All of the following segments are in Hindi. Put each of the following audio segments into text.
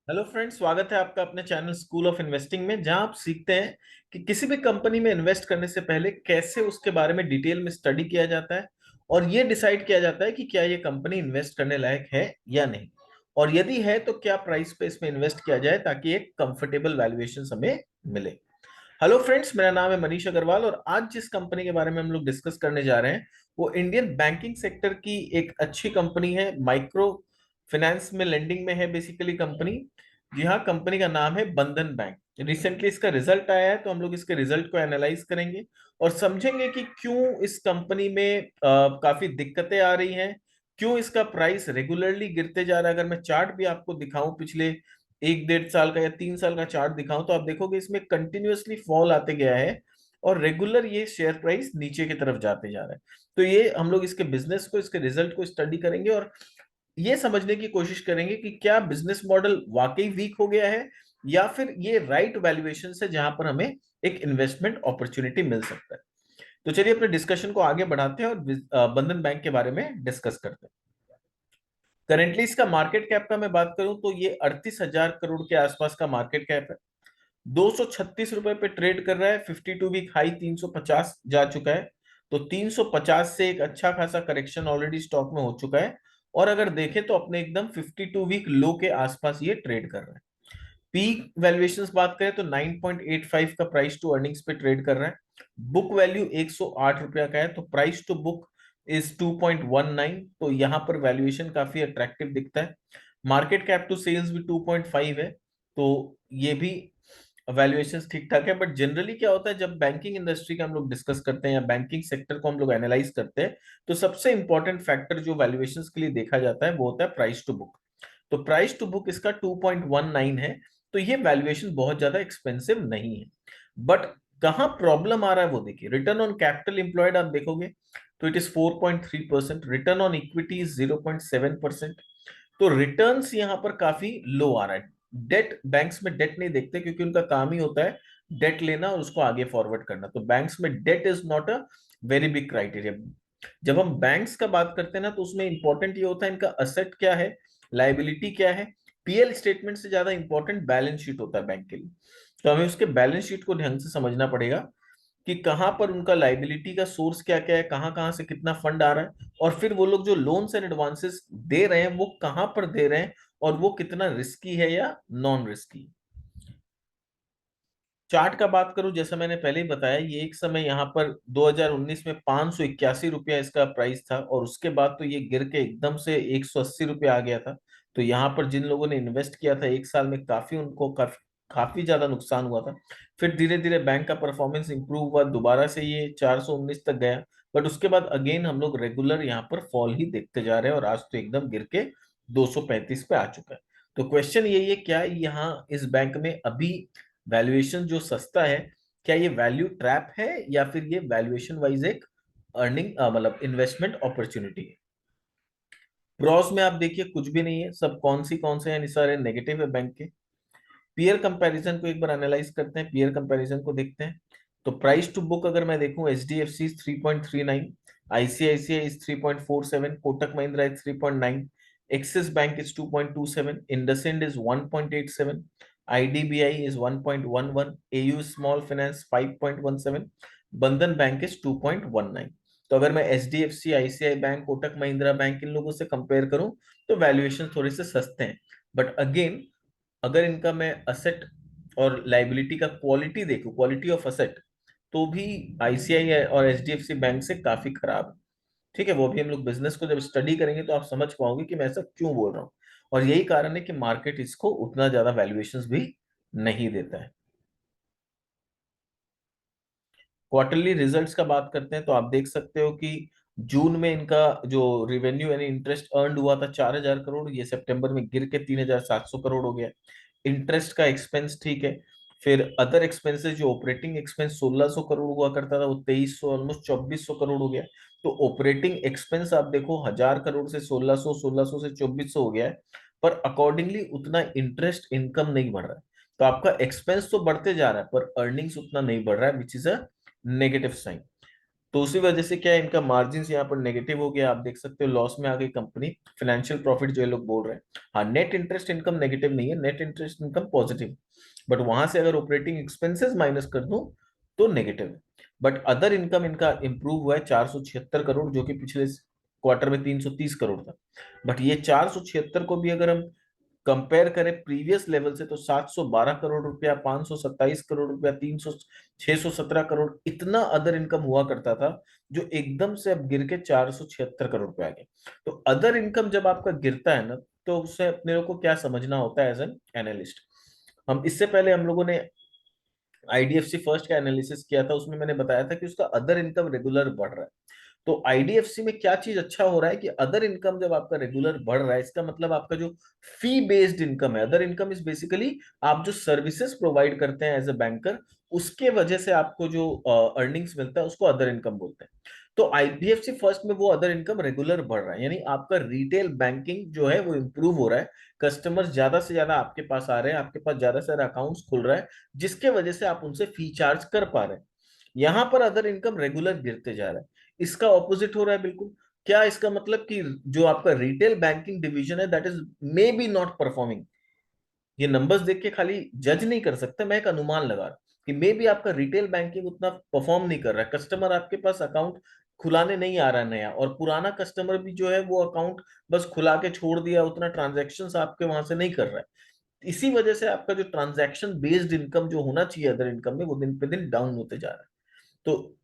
हेलो फ्रेंड्स, स्वागत है आपका अपने चैनल स्कूल ऑफ इन्वेस्टिंग में, जहां आप सीखते हैं कि किसी भी कंपनी में इन्वेस्ट करने से पहले कैसे उसके बारे में डिटेल में स्टडी किया जाता है और ये डिसाइड किया जाता है कि क्या ये कंपनी इन्वेस्ट करने लायक है या नहीं, और यदि है तो क्या प्राइस पे इसमें इन्वेस्ट किया जाए ताकि एक कंफर्टेबल वैल्यूएशन हमें मिले। हेलो फ्रेंड्स, मेरा नाम है मनीष अग्रवाल और आज जिस कंपनी के बारे में हम लोग डिस्कस करने जा रहे हैं वो इंडियन बैंकिंग सेक्टर की एक अच्छी कंपनी है। माइक्रो फाइनेंस में लेंडिंग में है बेसिकली कंपनी। जी हाँ, कंपनी का नाम है बंधन बैंक। रिसेंटली इसका रिजल्ट आया है तो हम लोग इसके रिजल्ट को एनालाइज करेंगे और समझेंगे कि क्यों इस कंपनी में काफी दिक्कतें आ रही हैं, क्यों इसका प्राइस रेगुलरली गिरते जा रहा है। अगर मैं चार्ट भी आपको दिखाऊं, पिछले 1 1.5 साल का या 3 साल का चार्ट दिखाऊं, तो आप देखोगे इसमें कंटिन्यूअसली फॉल आते गया है और रेगुलर ये शेयर प्राइस नीचे की तरफ जाते जा रहा है। तो ये हम लोग इसके बिजनेस को, इसके रिजल्ट को स्टडी करेंगे और ये समझने की कोशिश करेंगे कि क्या बिजनेस मॉडल वाकई वीक हो गया है या फिर ये राइट वैल्यूएशन से जहां पर हमें एक इन्वेस्टमेंट अपॉर्चुनिटी मिल सकता है। तो चलिए अपने डिस्कशन को आगे बढ़ाते हैं और बंधन बैंक के बारे में डिस्कस करते हैं। करेंटली इसका मार्केट कैप का मैं बात करूं तो ये 38,000 करोड़ के आसपास का मार्केट कैप है। 236 रुपए पे ट्रेड कर रहा है। 52 वीक हाई 350 जा चुका है। तो 350 से एक अच्छा खासा करेक्शन ऑलरेडी स्टॉक में हो चुका है। और अगर देखें तो अपने एकदम 52 वीक लो के आसपास ये ट्रेड कर रहा है। पीक वैल्यूएशंस बात करें तो 9.85 का प्राइस टू अर्निंग्स पे ट्रेड कर रहा है। बुक वैल्यू 108 रुपया का है, तो प्राइस टू बुक इज 2.19। तो यहां पर वैल्यूएशन काफी अट्रैक्टिव दिखता है। मार्केट कैप टू सेल्स भी 2.5 है, तो ये भी वैल्यूएशन ठीक ठाक है। बट जनरली क्या होता है, जब बैंकिंग इंडस्ट्री का हम लोग डिस्कस करते हैं या बैंकिंग सेक्टर को हम लोग एनालाइज करते हैं, तो सबसे इंपॉर्टेंट फैक्टर जो वैल्यूएशन के लिए देखा जाता है वो होता है प्राइस टू बुक। तो प्राइस टू बुक इसका 2.19 है। तो ये वैल्यूएशन बहुत ज्यादा एक्सपेंसिव नहीं है। बट कहाँ प्रॉब्लम आ रहा है वो देखिए। रिटर्न ऑन कैपिटल एम्प्लॉयड आप देखोगे तो it is 4.3%। Return on equity is 0.7%। तो रिटर्न्स यहाँ पर काफी लो आ रहा है। डेट, बैंक्स में डेट नहीं देखते क्योंकि उनका काम ही होता है डेट लेना और उसको आगे फॉरवर्ड करना। तो बैंक्स में debt is not a very big criteria. जब हम बैंक्स का बात करते हैं ना, तो उसमें इंपॉर्टेंट ये होता है इनका असेट क्या है, लाइबिलिटी क्या है। पीएल स्टेटमेंट से ज्यादा इंपॉर्टेंट बैलेंस शीट होता है बैंक के लिए। तो हमें उसके बैलेंस शीट को ढंग से समझना पड़ेगा कि कहां पर उनका लाइबिलिटी का सोर्स क्या क्या है, कहां कहां से कितना फंड आ रहा है, और फिर वो लोग जो लोन्स एंड एडवांसेस दे रहे हैं वो कहां पर दे रहे हैं और वो कितना रिस्की है या नॉन रिस्की। चार्ट का बात करूं, जैसा मैंने पहले ही बताया, ये एक समय यहाँ पर 2019 में 581 रुपया इसका प्राइस था और उसके बाद तो ये गिर के एकदम से 180 रुपया आ गया था। तो यहाँ पर जिन लोगों ने इन्वेस्ट किया था एक साल में, काफी उनको काफी काफी ज्यादा नुकसान हुआ था। फिर धीरे धीरे बैंक का परफॉर्मेंस इंप्रूव हुआ, दोबारा से ये 419 तक गया। बट उसके बाद अगेन हम लोग रेगुलर यहाँ पर फॉल ही देखते जा रहे हैं और आज तो एकदम गिर के 235 पे आ चुका है। तो क्वेश्चन यही है, क्या यहाँ इस बैंक में अभी वैल्यूएशन जो सस्ता है, क्या ये वैल्यू ट्रैप है या फिर ये वैल्यूएशन वाइज एक अर्निंग मतलब इन्वेस्टमेंट अपॉर्चुनिटी है। प्रॉस में आप देखिए कुछ भी नहीं है, सब कौन से हैं, सारे नेगेटिव है बैंक के। पीयर कंपैरिजन को एक बार एनालाइज करते हैं, पीयर कंपैरिजन को देखते हैं। तो प्राइस टू बुक अगर मैं देखूं, H D F C 3.39, ICICI is 3.47, Kotak Mahindra is 3.9, Axis Bank is 2.27, IndusInd is 1.87, IDBI is 1.11, AU Small Finance 5.17, Bandhan Bank is 2.19। तो अगर मैं H D F C, ICI Bank, Kotak Mahindra Bank, इन लोगों से कंपेयर करूं तो वैल्यूएशन थोड़े से सस्ते हैं। बट अगेन, अगर इनका मैं असेट और लाइबिलिटी का क्वालिटी देखूं, क्वालिटी ऑफ असेट, तो भी आईसीआई और एचडीएफसी बैंक से काफी खराब है। ठीक है, वो भी हम लोग बिजनेस को जब स्टडी करेंगे तो आप समझ पाओगे कि मैं ऐसा क्यों बोल रहा हूँ। और यही कारण है कि मार्केट इसको उतना ज्यादा वैल्यूएशंस भी नहीं देता है। क्वार्टरली रिजल्ट्स का बात करते हैं तो आप देख सकते हो कि जून में इनका जो रेवेन्यू यानी इंटरेस्ट अर्न हुआ था 4,000 करोड़, ये सितंबर में गिर के 3,700 करोड़ हो गया। इंटरेस्ट का एक्सपेंस ठीक है। फिर अदर एक्सपेंसेस, जो ऑपरेटिंग एक्सपेंस 1,600 करोड़ हुआ करता था वो 2,300, ऑलमोस्ट 2,400 करोड़ हो गया। तो ऑपरेटिंग एक्सपेंस आप देखो 1,000 करोड़ से 1,600, 1,600 से 2,400 हो गया है। पर अकॉर्डिंगली उतना इंटरेस्ट इनकम नहीं बढ़ रहा है। तो आपका एक्सपेंस तो बढ़ते जा रहा है पर अर्निंग्स उतना नहीं बढ़ रहा है, which is a negative sign. तो उसी वजह से क्या है, इनका मार्जिन यहाँ पर नेगेटिव हो गया, आप देख सकते हो लॉस में आ गई कंपनी। फाइनेंशियल प्रॉफिट जो ये लोग बोल रहे हैं, हाँ नेट इंटरेस्ट इनकम नेगेटिव नहीं है, net interest income positive, but वहां से अगर ऑपरेटिंग एक्सपेंसेस माइनस कर दूं तो नेगेटिव है। बट अदर इनकम इनका इंप्रूव हुआ है 476 करोड़, जो कि पिछले क्वार्टर में 330 करोड़ था। बट ये 476 को भी अगर हम कंपेयर करें प्रीवियस लेवल से, तो 712 करोड़ रुपया, 527 करोड़ रुपया, 617 करोड़, इतना अदर इनकम हुआ करता था, जो एकदम से अब गिर के 476 करोड़ पे आ गया। तो अदर इनकम जब आपका गिरता है ना, तो उससे अपने लोग को क्या समझना होता है एज एन एनालिस्ट। हम इससे पहले हम लोगों ने आईडीएफसी फर्स्ट का एनालिसिस किया था, उसमें मैंने बताया था कि उसका अदर इनकम रेगुलर बढ़ रहा है। तो आईडीएफसी में क्या चीज अच्छा हो रहा है कि अदर इनकम जब आपका रेगुलर बढ़ रहा है, इसका मतलब आपका जो फी बेस्ड इनकम है, अदर इनकम इज बेसिकली आप जो सर्विसेज प्रोवाइड करते हैं एज अ बैंकर, उसके वजह से आपको जो अर्निंग्स मिलता है उसको अदर इनकम बोलते हैं। तो आईडीएफसी फर्स्ट में वो अदर इनकम रेगुलर बढ़ रहा है, यानी आपका रिटेल बैंकिंग जो है वो इंप्रूव हो रहा है, कस्टमर ज्यादा से ज्यादा आपके पास आ रहे हैं, आपके पास ज्यादा से ज्यादा अकाउंट्स खुल रहा है, जिसके वजह से आप उनसे फी चार्ज कर पा रहे हैं। यहां पर अदर इनकम रेगुलर गिरते जा रहा है, इसका ऑपोजिट हो रहा है बिल्कुल। क्या इसका मतलब कि जो आपका रिटेल बैंकिंग डिवीजन है that is may be not performing. ये नंबर्स देख के खाली जज नहीं कर सकते, मैं एक अनुमान लगा रहा हूं कि मे बी आपका रिटेल बैंकिंग उतना परफॉर्म नहीं कर रहा है, कस्टमर आपके पास अकाउंट खुलाने नहीं आ रहा है नया, और पुराना कस्टमर भी जो है वो अकाउंट बस खुला के छोड़ दिया, उतना ट्रांजेक्शन आपके वहां से नहीं कर रहा है। इसी वजह से आपका जो ट्रांजैक्शन बेस्ड इनकम जो होना चाहिए अदर इनकम में, वो दिन पे दिन डाउन होते जा रहा है। तो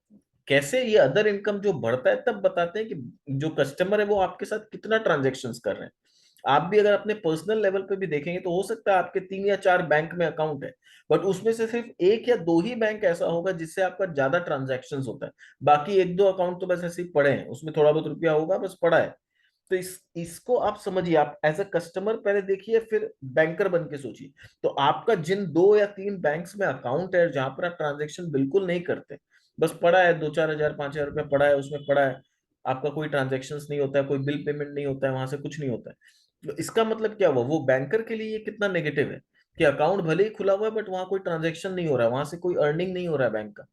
कैसे ये अदर इनकम जो बढ़ता है, तब बताते हैं कि जो कस्टमर है वो आपके साथ कितना ट्रांजेक्शन्स कर रहे हैं। आप भी अगर अपने पर्सनल लेवल पे भी देखेंगे तो हो सकता है आपके 3 या 4 बैंक में अकाउंट है, बट उसमें से सिर्फ 1 या 2 ही बैंक ऐसा होगा जिससे आपका ज्यादा ट्रांजैक्शंस होता है, बाकी 1-2 अकाउंट तो बस ऐसे ही पड़े हैं, उसमें थोड़ा बहुत रुपया होगा बस पड़ा है। तो इसको आप समझिए, आप एज अ कस्टमर पहले देखिए, फिर बैंकर बन के सोचिए। तो आपका जिन 2 या 3 बैंक्स में अकाउंट है जहां पर आप ट्रांजेक्शन बिल्कुल नहीं करते, बस पड़ा है 2-4 हजार 5 हजार रुपया पड़ा है, उसमें पड़ा है, आपका कोई ट्रांजेक्शन नहीं होता है, कोई बिल पेमेंट नहीं होता है, वहां से कुछ नहीं होता है, तो इसका मतलब क्या हुआ, वो बैंकर के लिए ये कितना नेगेटिव है कि अकाउंट भले ही खुला हुआ है बट वहां कोई ट्रांजेक्शन नहीं हो रहा है, वहां से कोई अर्निंग नहीं हो रहा है बैंक का।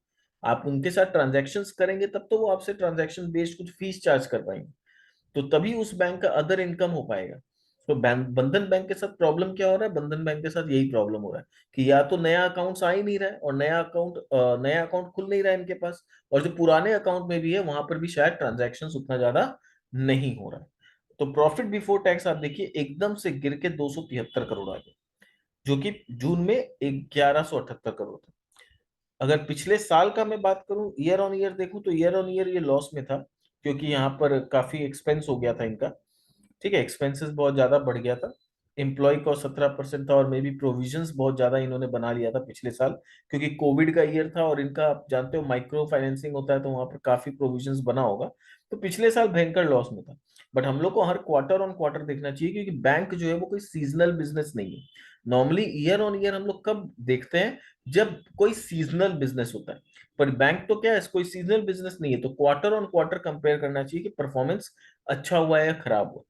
आप उनके साथ ट्रांजेक्शन करेंगे तब तो वो आपसे ट्रांजेक्शन बेस्ड कुछ फीस चार्ज कर पाएंगे, तो तभी उस बैंक का अदर इनकम हो पाएगा। तो बंधन बैंक के साथ प्रॉब्लम क्या हो रहा है, बंधन बैंक के साथ यही प्रॉब्लम हो रहा है कि या तो नया अकाउंट आ ही नहीं रहा है, और नया अकाउंट खुल नहीं रहा है इनके पास, और जो पुराने अकाउंट में भी है वहां पर भी शायद ट्रांजैक्शन उतना ज्यादा नहीं हो रहा है। तो प्रॉफिट बिफोर टैक्स आप देखिए एकदम से गिर के 273 करोड़ आ गए, जो कि जून में 1178 करोड़ था। अगर पिछले साल का मैं बात करूं, ईयर ऑन ईयर देखूं, तो ईयर ऑन ईयर ये लॉस में था, क्योंकि यहाँ पर काफी एक्सपेंस हो गया था इनका। ठीक है, एक्सपेंसेस बहुत ज्यादा बढ़ गया था, एम्प्लॉय कॉस्ट 17% था, और मे बी प्रोविजंस बहुत ज्यादा इन्होंने बना लिया था पिछले साल, क्योंकि कोविड का ईयर था, और इनका आप जानते हो माइक्रो फाइनेंसिंग होता है, तो वहां पर काफी प्रोविजंस बना होगा। तो पिछले साल भयंकर लॉस में था। बट हम लोग को हर क्वार्टर ऑन क्वार्टर देखना चाहिए, क्योंकि बैंक जो है वो कोई सीजनल बिजनेस नहीं है। नॉर्मली ईयर ऑन ईयर हम लोग कब देखते हैं, जब कोई सीजनल बिजनेस होता है, पर बैंक तो क्या है, कोई सीजनल बिजनेस नहीं है, तो क्वार्टर ऑन क्वार्टर कंपेयर करना चाहिए कि परफॉर्मेंस अच्छा हुआ है या खराब हुआ।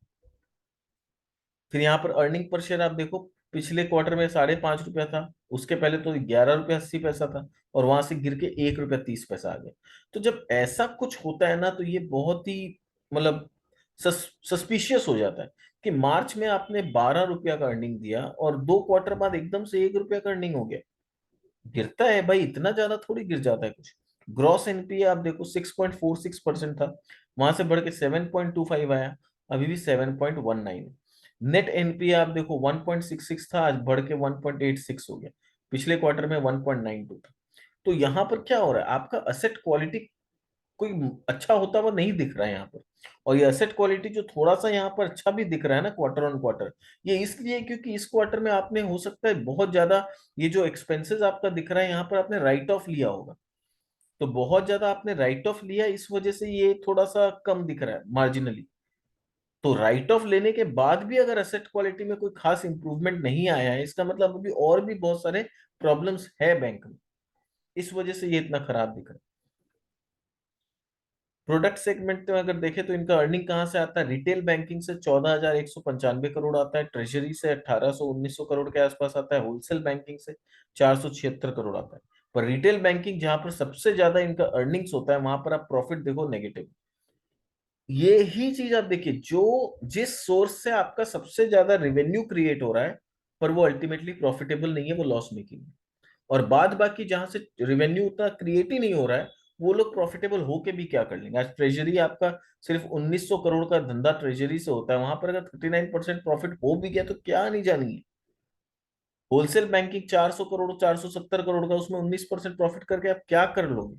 फिर यहाँ पर अर्निंग पर शेयर आप देखो, पिछले क्वार्टर में 5.5 रुपया था, उसके पहले तो 11 रुपया 80 पैसा था, और वहां से गिर के 1 रुपया 30 पैसा आ गया। तो जब ऐसा कुछ होता है ना, तो ये बहुत ही मतलब सस्पिशियस हो जाता है कि मार्च में आपने 12 रुपया का अर्निंग दिया, और 2 क्वार्टर बाद एकदम से 1 रुपया का अर्निंग हो गया। गिरता है भाई, इतना ज्यादा थोड़ी गिर जाता है कुछ। ग्रॉस एनपीए आप देखो 6.46% था, वहां से बढ़ के 7.25 आया, अभी भी 7.19। नेट एनपीए आप देखो 1.66 था, आज बढ़ के 1.86 हो गया, पिछले क्वार्टर में 1.92 था। तो यहाँ पर क्या हो रहा है, आपका असेट क्वालिटी कोई अच्छा होता हुआ नहीं दिख रहा है यहाँ पर। और ये एसेट क्वालिटी जो थोड़ा सा यहाँ पर अच्छा भी दिख रहा है ना क्वार्टर ऑन क्वार्टर, ये इसलिए क्योंकि इस क्वार्टर में आपने हो सकता है बहुत ज्यादा, ये जो एक्सपेंसेस आपका दिख रहा है यहाँ पर आपने राइट ऑफ लिया होगा, तो बहुत ज्यादा आपने राइट ऑफ लिया, इस वजह से ये थोड़ा सा कम दिख रहा है मार्जिनली। तो राइट ऑफ लेने के बाद भी अगर एसेट क्वालिटी में कोई खास इंप्रूवमेंट नहीं आया है, इसका मतलब अभी और भी बहुत सारे प्रॉब्लम्स है बैंक में, इस वजह से ये इतना खराब दिख रहा है। प्रोडक्ट सेगमेंट में अगर देखें तो इनका अर्निंग कहाँ से आता है, रिटेल बैंकिंग से 14,195 करोड़ आता है, ट्रेजरी से 1,800 1900 करोड़ के आसपास आता है, होलसेल बैंकिंग से 476 करोड़ आता है। पर रिटेल बैंकिंग जहां पर सबसे ज्यादा इनका अर्निंग्स होता है, वहां पर आप प्रॉफिट देखो नेगेटिव। ये ही चीज आप देखिए, जो जिस सोर्स से आपका सबसे ज्यादा रेवेन्यू क्रिएट हो रहा है, पर वो अल्टीमेटली प्रॉफिटेबल नहीं है, वो लॉस मेकिंग है। और बाद बाकी जहां से रेवेन्यू उतना क्रिएट ही नहीं हो रहा है, वो लोग प्रॉफिटेबल होके भी क्या कर लेंगे। आज ट्रेजरी आपका सिर्फ 1900 करोड़ का धंधा ट्रेजरी से होता है, वहां पर अगर 39% प्रॉफिट हो भी गया तो क्या नहीं जानी है। होलसेल बैंकिंग 400 करोड़, 470 करोड़ का, उसमें 19% प्रॉफिट करके आप क्या कर लोगे।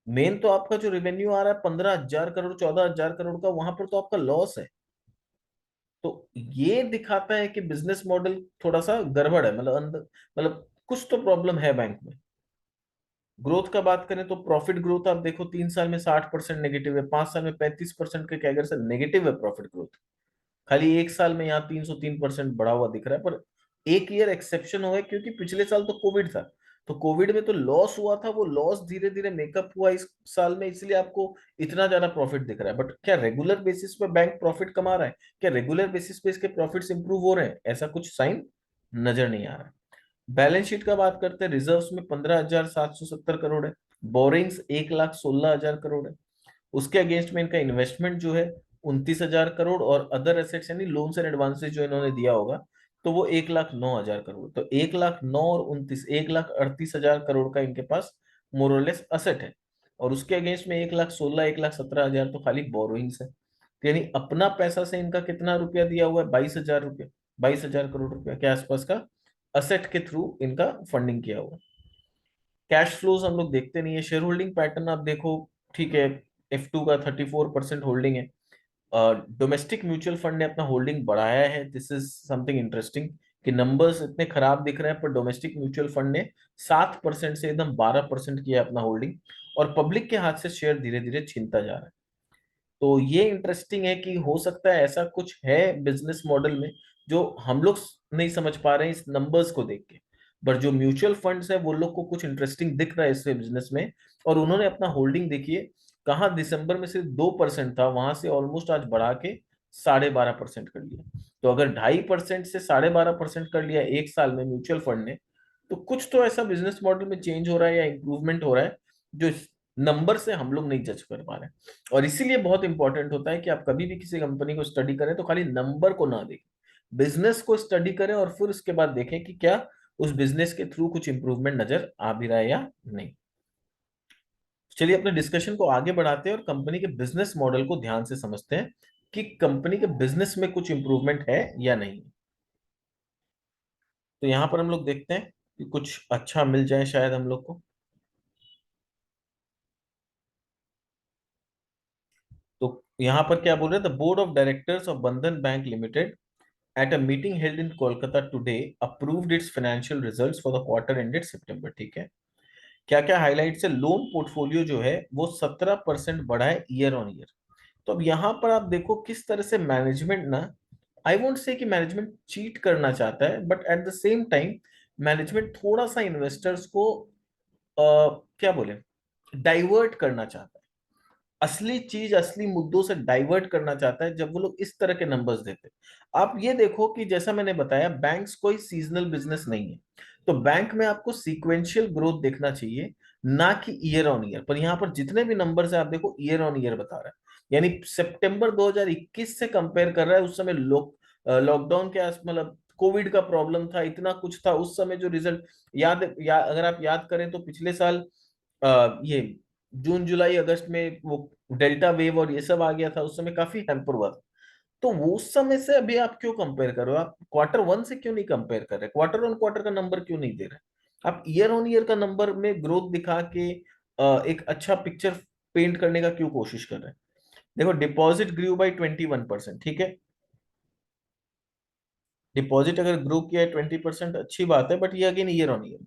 मेन तो आपका जो रेवेन्यू आ रहा है 15,000 करोड़, 14,000 करोड़ का, वहां पर तो आपका लॉस है। तो ये दिखाता है कि बिजनेस मॉडल थोड़ा सा गड़बड़ है, मतलब अंदर, मतलब कुछ तो प्रॉब्लम है बैंक में। ग्रोथ का बात करें तो प्रॉफिट ग्रोथ आप देखो, 3 साल में 60% नेगेटिव है, 5 साल में 35% के कैगर से नेगेटिव है प्रॉफिट ग्रोथ। खाली एक साल में यहाँ 303% बढ़ा हुआ दिख रहा है। पर एक ईयर एक्सेप्शन हुआ है, क्योंकि पिछले साल तो कोविड था। तो कोविड में तो लॉस हुआ था, वो लॉस धीरे धीरे मेकअप हुआ इस साल में, इसलिए आपको इतना ज्यादा प्रॉफिट दिख रहा है। बट क्या रेगुलर बेसिस पे बैंक प्रॉफिट कमा रहा है? क्या रेगुलर बेसिस पे इसके प्रॉफिट्स इंप्रूव हो रहे हैं? ऐसा कुछ साइन नजर नहीं आ रहा है। बैलेंस शीट का बात करते हैं, रिजर्व्स में 15,770 करोड़ है। बोरिंग्स 1,16,000 करोड़ है। उसके अगेंस्ट में इनका इन्वेस्टमेंट जो है 29,000 करोड़, और अदर एसेट्स यानी लोन्स एंड एडवांसेस जो इन्होंने दिया होगा, तो वो 1,09,000 करोड़। तो 1,09,000 और 29, 1,38,000 करोड़ का इनके पास मोरलेस असेट है। और उसके अगेंस्ट में 1,16,000, 1,17,000 तो खाली बोरोइंग्स है। तो यानी अपना पैसा से इनका कितना रुपया दिया हुआ है? 22,000 रुपया, 22,000 करोड़ रुपया के आसपास का असेट के थ्रू इनका फंडिंग किया हुआ। कैश फ्लोज हम लोग देखते नहीं है। शेयर होल्डिंग पैटर्न आप देखो, ठीक है, F2 का 34% होल्डिंग है। डोमेस्टिक म्यूचुअल फंड ने अपना होल्डिंग बढ़ाया है। दिस इज समथिंग इंटरेस्टिंग कि नंबर्स इतने खराब दिख रहे हैं, पर डोमेस्टिक म्यूचुअल फंड ने 7% से एकदम 12% किया अपना होल्डिंग, और पब्लिक के हाथ से शेयर धीरे धीरे छीनता जा रहा है। तो ये इंटरेस्टिंग है कि हो सकता है ऐसा कुछ है बिजनेस मॉडल में जो हम लोग नहीं समझ पा रहे हैं इस नंबर्स को देख के। पर जो म्यूचुअल फंड्स है वो लोग को कुछ इंटरेस्टिंग दिख रहा है इस बिजनेस में। और उन्होंने अपना होल्डिंग देखिए, कहाँ दिसंबर में सिर्फ 2% था, वहां से ऑलमोस्ट आज बढ़ा के 12.5% कर लिया। तो अगर 2.5% से 12.5% कर लिया एक साल में म्यूचुअल फंड ने, तो कुछ तो ऐसा बिजनेस मॉडल में चेंज हो रहा है या इंप्रूवमेंट हो रहा है, जो इस नंबर से हम लोग नहीं जज कर पा रहे हैं। और इसीलिए बहुत इंपॉर्टेंट होता है कि आप कभी भी किसी कंपनी को स्टडी करें तो खाली नंबर को ना देखें, बिजनेस को स्टडी करें, और फिर उसके बाद देखें कि क्या उस बिजनेस के थ्रू कुछ इंप्रूवमेंट नजर आ भी रहा है या नहीं। चलिए अपने डिस्कशन को आगे बढ़ाते हैं और कंपनी के बिजनेस मॉडल को ध्यान से समझते हैं कि कंपनी के बिजनेस में कुछ इंप्रूवमेंट है या नहीं। तो यहां पर हम लोग देखते हैं कि कुछ अच्छा मिल जाए शायद हम लोग को। तो यहां पर क्या बोल रहे हैं, the board of directors of Bandhan Bank Limited at a meeting held in Kolkata today approved its financial results for the quarter ended September। ठीक है, क्या क्या हाईलाइट्स है? लोन पोर्टफोलियो जो है वो 17% बढ़ा है ईयर ऑन ईयर। तो अब यहाँ पर आप देखो किस तरह से मैनेजमेंट ना, आई वोंट से कि मैनेजमेंट चीट करना चाहता है, but at the same time management थोड़ा सा इन्वेस्टर्स को क्या बोले, डाइवर्ट करना चाहता है। असली चीज, असली मुद्दों से डाइवर्ट करना चाहता है जब वो लोग इस तरह के नंबर्स देते हैं। आप ये देखो कि जैसा मैंने बताया, बैंक्स कोई सीजनल बिजनेस नहीं है। तो बैंक में आपको सीक्वेंशियल ग्रोथ देखना चाहिए, ना कि ईयर ऑन ईयर। पर यहाँ पर जितने भी नंबर्स है आप देखो ईयर ऑन ईयर बता रहा है। यानी सितंबर 2021 से कंपेयर कर रहा है। उस समय लॉकडाउन के मतलब कोविड का प्रॉब्लम था, इतना कुछ था उस समय जो रिजल्ट अगर आप याद करें तो पिछले साल ये जून जुलाई अगस्त में वो डेल्टा वेव और ये सब आ गया था, उस समय काफी हैम्पर हुआ था। तो वो उस समय से अभी आप क्यों कंपेयर कर रहे हो? आप क्वार्टर वन से क्यों नहीं कंपेयर कर रहे? क्वार्टर ऑन क्वार्टर का नंबर क्यों नहीं दे रहे? आप ईयर ऑन ईयर का नंबर में ग्रोथ दिखा के एक अच्छा पिक्चर पेंट करने का क्यों कोशिश कर रहे हैं? देखो, डिपॉजिट ग्रू बाई 21%, ठीक है। डिपॉजिट अगर ग्रो किया है 20%, अच्छी बात है, बट ये again year on year.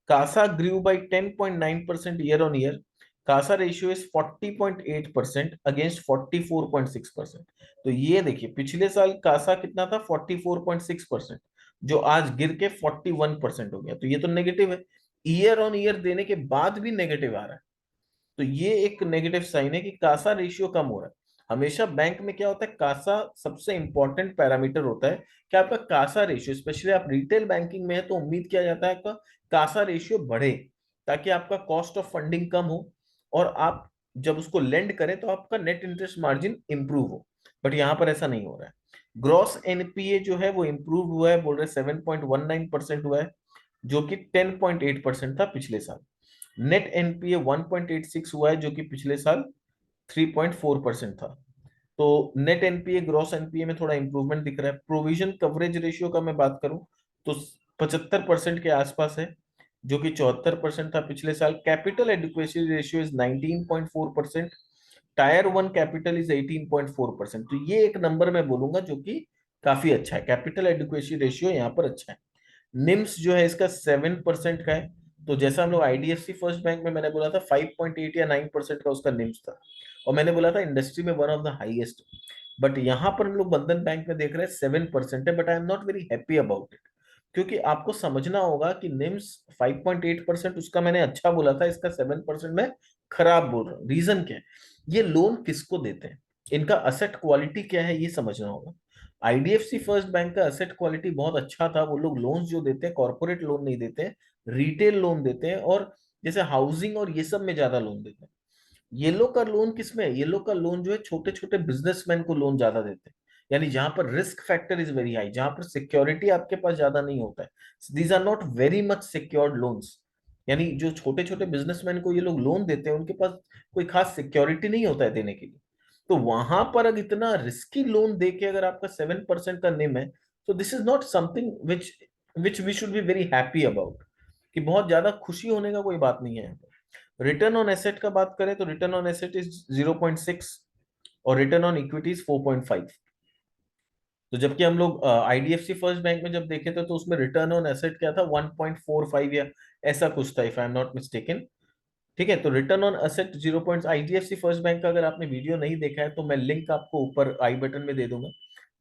CASA grew by 10.9% year on year. CASA ratio is 40.8% against 44.6%। तो ये देखिए पिछले साल कासा कितना था? 44.6%, जो आज गिर के 41% हो गया। तो ये तो नेगेटिव है, ईयर ऑन ईयर देने के बाद भी नेगेटिव आ रहा है। तो ये एक नेगेटिव साइन है कि कासा रेशियो कम हो रहा है। हमेशा बैंक में क्या होता है, कासा सबसे इंपॉर्टेंट पैरामीटर होता है कि आपका कासा रेशियो, स्पेशली आप रिटेल बैंकिंग में है तो उम्मीद किया जाता है आपका कासा रेशियो बढ़े, ताकि आपका कॉस्ट ऑफ फंडिंग कम हो और आप जब उसको लेंड करें तो आपका नेट इंटरेस्ट मार्जिन इंप्रूव हो। बट यहाँ पर ऐसा नहीं हो रहा है। ग्रॉस एनपीए जो है वो इंप्रूव हुआ है, बोल रहे 7.19% हुआ है, जो कि 10.8% था पिछले साल। नेट एनपीए 1.86 हुआ है, जो कि पिछले साल 3.4% था। तो नेट एनपीए ग्रॉस एनपीए में थोड़ा इंप्रूवमेंट दिख रहा है। प्रोविजन कवरेज रेशियो का मैं बात करूं तो 75% के आसपास है, जो कि 74% था पिछले साल। Capital adequacy ratio is 19.4%। Tier one capital is 18.4%। तो ये एक नंबर मैं बोलूंगा जो कि काफी अच्छा है। कैपिटल एडिक्वेसी रेशियो यहाँ पर अच्छा है। निम्स जो है इसका 7% का है। तो जैसा हम लोग आईडीएफसी फर्स्ट बैंक में मैंने बोला था 5.8 या 9% का उसका निम्स था, और मैंने बोला था इंडस्ट्री में one of the highest. But यहाँ पर हम लोग बंधन बैंक में देख रहे हैं 7% है, but I am not very happy about it. क्योंकि आपको समझना होगा कि निम्स 5.8% उसका मैंने अच्छा बोला था, इसका 7% मैं खराब बोल रहा हूँ। रीजन क्या है? ये लोन किसको देते हैं, इनका असेट क्वालिटी क्या है, ये समझना होगा। आईडीएफसी फर्स्ट बैंक का असेट क्वालिटी बहुत अच्छा था। वो लोग लोन्स जो देते हैं कॉर्पोरेट लोन नहीं देते हैं, रिटेल लोन देते हैं, और जैसे हाउसिंग और ये सब में ज्यादा लोन देते हैं। येलो का लोन किसमें है? येलो का लोन जो है छोटे छोटे बिजनेसमैन को लोन ज्यादा देते हैं, यानी जहां पर risk factor is very high, जहां पर सिक्योरिटी आपके पास ज्यादा नहीं होता है। These are not very much secured loans. यानी जो छोटे छोटे बिजनेसमैन को ये लोग लोन देते हैं उनके पास कोई खास सिक्योरिटी नहीं होता है देने के लिए। तो वहां पर अगर इतना रिस्की लोन दे के अगर आपका 7% का निम है, तो this is not something which which we should be very happy about. कि बहुत ज्यादा खुशी होने का कोई बात नहीं है। रिटर्न ऑन एसेट का बात करें तो रिटर्न ऑन एसेट इज 0.6 और रिटर्न ऑन इक्विटी इज 4.5। तो जबकि हम लोग आईडीएफसी फर्स्ट बैंक में जब देखे थे तो उसमें रिटर्न ऑन एसेट क्या था, 1.45 या ऐसा कुछ था, if I am not mistaken. ठीक है, तो return on asset 0 IDFC First bank का अगर आपने वीडियो नहीं देखा है तो मैं लिंक आपको ऊपर आई बटन में दे दूंगा।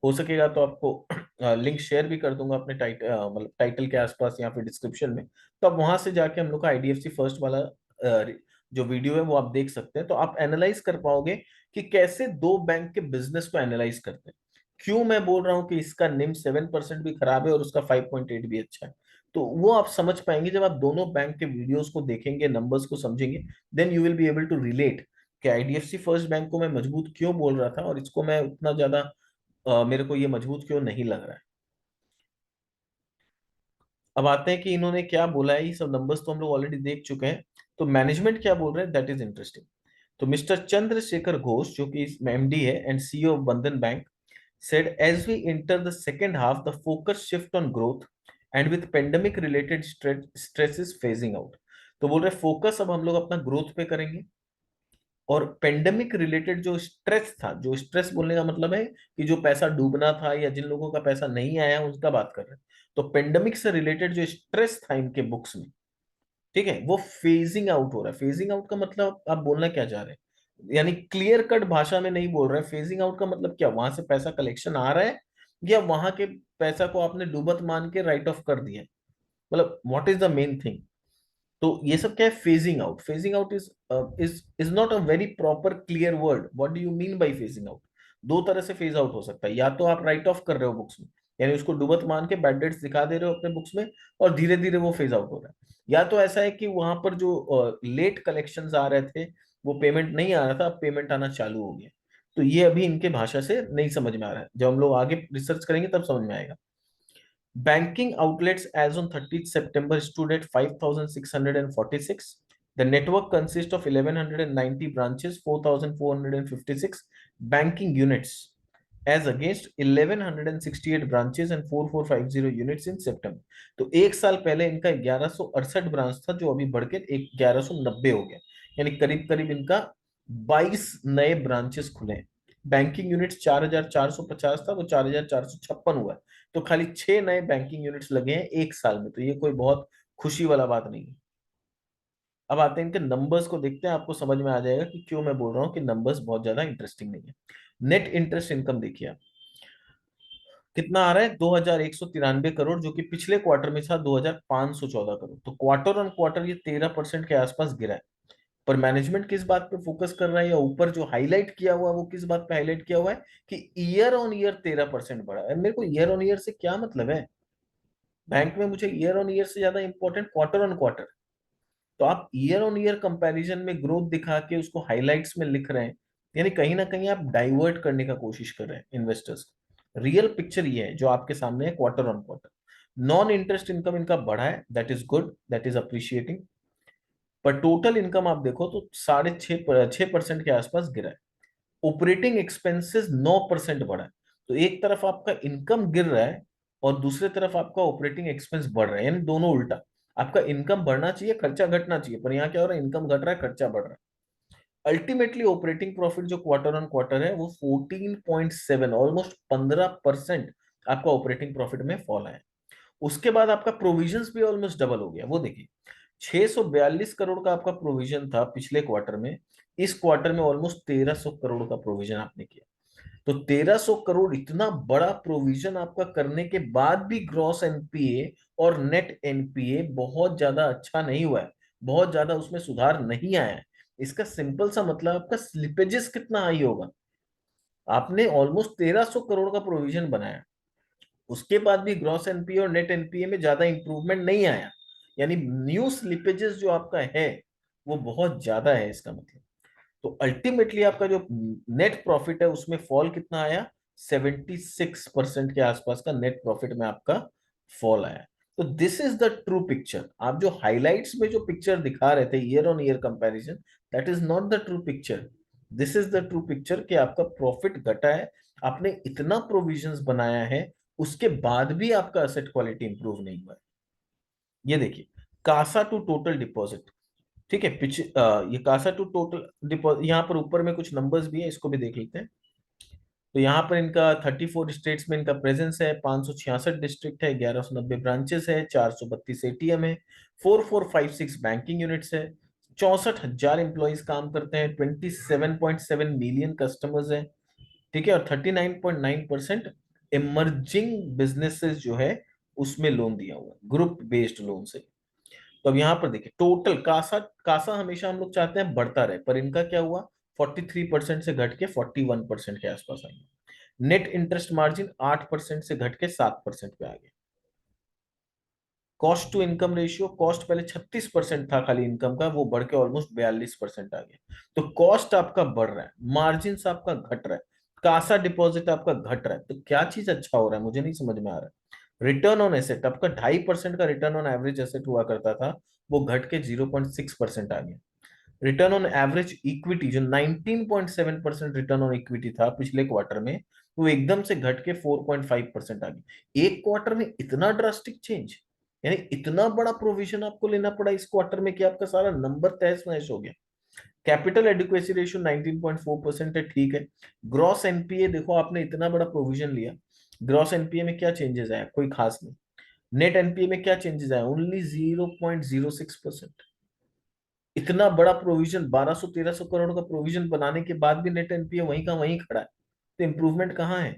हो सकेगा तो आपको लिंक शेयर भी कर दूंगा अपने मतलब टाइटल के आसपास या फिर डिस्क्रिप्शन में। तो आप वहां से जाके हम लोग का आईडीएफसी फर्स्ट वाला जो वीडियो है वो आप देख सकते हैं। तो आप एनालाइज कर पाओगे कि कैसे दो बैंक के बिजनेस को एनालाइज करते हैं। क्यों मैं बोल रहा हूँ कि इसका निम 7% भी खराब है और उसका 5.8 भी अच्छा है, तो वो आप समझ पाएंगे जब आप दोनों बैंक के वीडियोस को देखेंगे, नंबर्स को समझेंगे। Then you will be able to relate कि आईडीएफसी फर्स्ट बैंक को मैं मजबूत क्यों बोल रहा था और इसको मैं उतना ज्यादा मेरे को ये मजबूत क्यों नहीं लग रहा है। अब आते हैं कि इन्होंने क्या बोला है। ये सब नंबर्स तो हम लोग ऑलरेडी देख चुके हैं। तो मैनेजमेंट क्या बोल रहे हैं, दैट इज इंटरेस्टिंग। तो मिस्टर चंद्रशेखर घोष जो कि एमडी है and CEO of Bandhan bank said as we enter the second half the focus shift on growth and with pandemic related stresses phasing out। तो बोल रहे फोकस अब हम लोग अपना ग्रोथ पे करेंगे, और पेंडेमिक रिलेटेड जो स्ट्रेस था, जो स्ट्रेस बोलने का मतलब है कि जो पैसा डूबना था या जिन लोगों का पैसा नहीं आया उसका बात कर रहे हैं। तो पेंडेमिक से रिलेटेड जो स्ट्रेस था इनके बुक्स में, ठीक है, वो फेजिंग आउट हो रहा है। फेजिंग आउट का मतलब आप बोलना क्या चाह रहे हैं? यानी क्लियर कट भाषा में नहीं बोल रहे हैं। फेजिंग आउट का मतलब क्या, वहां से पैसा कलेक्शन आ रहा है या वहां के पैसा को आपने डूबत मान के राइट ऑफ कर दिया? मतलब what is the main thing? तो ये सब क्या है, phasing out. Phasing out is not a very proper clear word. What do you mean by phasing out? दो तरह से फेज आउट हो सकता है। या तो आप राइट ऑफ कर रहे हो बुक्स में, यानी उसको डूबत मान के बैड डेट्स दिखा दे रहे हो अपने बुक्स में, और धीरे धीरे वो फेज आउट हो रहा है। या तो ऐसा है कि वहां पर जो लेट कलेक्शंस आ रहे थे, वो पेमेंट नहीं आ रहा था, अब पेमेंट आना चालू हो गया। तो ये अभी इनके भाषा से नहीं समझ में आ रहा है, जब हम लोग आगे रिसर्च करेंगे तब समझ में आएगा। Banking outlets as on 30th September stood at 5,646. The network consists of 1,190 branches, 4,456 banking units, as against 1,168 branches and 4,450 units in September। तो एक साल पहले इनका 1168 ब्रांच था, जो अभी बढ़ के 1190 हो गया। यानी करीब करीब इनका 22 नए ब्रांचेस खुले हैं। बैंकिंग यूनिट्स 4,450 था, वो 4,456 हुआ है। तो खाली 6 नए बैंकिंग यूनिट्स लगे हैं एक साल में। तो ये कोई बहुत खुशी वाला बात नहीं है। अब आते हैं इनके नंबर्स को देखते हैं, आपको समझ में आ जाएगा कि क्यों मैं बोल रहा हूँ कि नंबर्स बहुत ज्यादा इंटरेस्टिंग नहीं है। नेट इंटरेस्ट इनकम देखिए आप, कितना आ रहा है, 2,193 करोड़, जो कि पिछले क्वार्टर में था 2,514 करोड़। तो क्वार्टर ऑन क्वार्टर ये 13% के आसपास गिरा है। पर मैनेजमेंट किस बात पे फोकस कर रहा है, या ऊपर जो हाईलाइट किया हुआ है वो किस बात पे हाईलाइट किया हुआ है कि ईयर ऑन ईयर 13% बढ़ा है। मेरे को ईयर ऑन ईयर से क्या मतलब है? बैंक में मुझे ईयर ऑन ईयर से ज्यादा इंपॉर्टेंट क्वार्टर ऑन क्वार्टर। तो आप ईयर ऑन ईयर कंपैरिजन में ग्रोथ दिखा के उसको हाइलाइट्स में लिख रहे हैं, यानी कहीं ना कहीं आप डाइवर्ट करने का कोशिश कर रहे हैं इन्वेस्टर्स को। रियल पिक्चर ये है जो आपके सामने है quarter on quarter. Non interest income इनका बढ़ा है, that is good, that is appreciating. पर टोटल इनकम आप देखो तो 6.5% के आसपास गिरा है। ऑपरेटिंग एक्सपेंसेस 9% बढ़ा है। तो एक तरफ आपका इनकम गिर रहा है और दूसरे तरफ आपका ऑपरेटिंग एक्सपेंस बढ़ रहा है, यानी दोनों उल्टा। आपका इनकम बढ़ना चाहिए, खर्चा घटना चाहिए, पर यहाँ क्या हो रहा है, इनकम घट रहा है, खर्चा बढ़ रहा है। अल्टीमेटली ऑपरेटिंग प्रॉफिट जो क्वार्टर ऑन क्वार्टर है वो 14.7, ऑलमोस्ट 15% आपका ऑपरेटिंग प्रॉफिट में फॉल आया। उसके बाद आपका प्रोविजंस भी ऑलमोस्ट डबल हो गया। वो देखिए 642 करोड़ का आपका प्रोविजन था पिछले क्वार्टर में, इस क्वार्टर में ऑलमोस्ट 1300 करोड़ का प्रोविजन आपने किया। तो 1300 करोड़ इतना बड़ा प्रोविजन आपका करने के बाद भी ग्रॉस एनपीए और नेट एनपीए बहुत ज्यादा अच्छा नहीं हुआ है, बहुत ज्यादा उसमें सुधार नहीं आया है। इसका सिंपल सा मतलब आपका स्लिपेजेस कितना हाई होगा। आपने ऑलमोस्ट 1300 करोड़ का प्रोविजन बनाया, उसके बाद भी ग्रॉस एनपीए और नेट एनपीए में ज्यादा इंप्रूवमेंट नहीं आया, यानी न्यू स्लिपेजेस जो आपका है वो बहुत ज्यादा है इसका मतलब। तो अल्टीमेटली आपका जो नेट प्रॉफिट है उसमें फॉल कितना आया, 76% के आसपास का नेट प्रॉफिट में आपका फॉल आया। तो this is the true picture. आप जो हाइलाइट्स में जो पिक्चर दिखा रहे थे year on year comparison, that is not the true picture. This is the true picture कि आपका प्रॉफिट घटा है, आपने इतना प्रोविजंस बनाया है, उसके बाद भी आपका असेट क्वालिटी इंप्रूव नहीं हुआ है। ये देखिए कासा टू टोटल डिपॉजिट, ठीक है, ये कासा टू टोटल डिपॉजिट, यहाँ पर ऊपर में कुछ नंबर्स भी है, इसको भी देख लेते हैं। तो यहाँ पर इनका 34 स्टेट्स में इनका प्रेजेंस है, 566 डिस्ट्रिक्ट है, 1190 ब्रांचेस है, 432 एटीएम है, 4456 बैंकिंग यूनिट्स है, 64,000 एम्प्लॉइज काम करते हैं, 27.7 मिलियन कस्टमर्स हैं, ठीक है, और 39.9% इमर्जिंग बिजनेसेस जो है उसमें लोन दिया हुआ है, ग्रुप बेस्ड लोन से। तो अब यहाँ पर देखिए टोटल कासा, कासा हमेशा हम लोग चाहते हैं बढ़ता रहे, पर इनका क्या हुआ, 43% से घट के 41% के आसपास आ गया। नेट इंटरेस्ट मार्जिन 8% से घट के 7% पे आ गया। Cost to income ratio, cost पहले 36% था खाली इनकम का, वो बढ़ के ऑलमोस्ट 42% आ गया। तो कॉस्ट आपका बढ़ रहा है, मार्जिन आपका घट रहा है, कासा डिपॉजिट आपका घट रहा है, तो क्या चीज अच्छा हो रहा है मुझे नहीं समझ में आ रहा है। रिटर्न ऑन एसेट आपका 2.5% का रिटर्न ऑन एवरेज एसेट हुआ करता था, वो घट के 0.6% आ गया। रिटर्न ऑन एवरेज इक्विटी जो 19.7% रिटर्न ऑन इक्विटी था पिछले क्वार्टर में, वो एकदम से घट के 4.5% आ गई। एक क्वार्टर में इतना ड्रास्टिक चेंज, यानी इतना बड़ा प्रोविजन आपको लेना पड़ा इस क्वार्टर में कि आपका सारा नंबर तहस नहस हो गया। कैपिटल एडिक्वेसी रेशियो 19.4% है, ठीक है। ग्रॉस एनपीए देखो आपने इतना बड़ा प्रोविजन लिया, ग्रॉस एनपीए में क्या चेंजेस आया, कोई खास नहीं। नेट एनपीए में क्या चेंजेस आया, ओनली 0.06%। इतना बड़ा प्रोविजन 1200-1300 करोड़ का प्रोविजन बनाने के बाद भी नेट एनपीए वहीं का वहीं खड़ा है, तो इंप्रूवमेंट कहाँ है।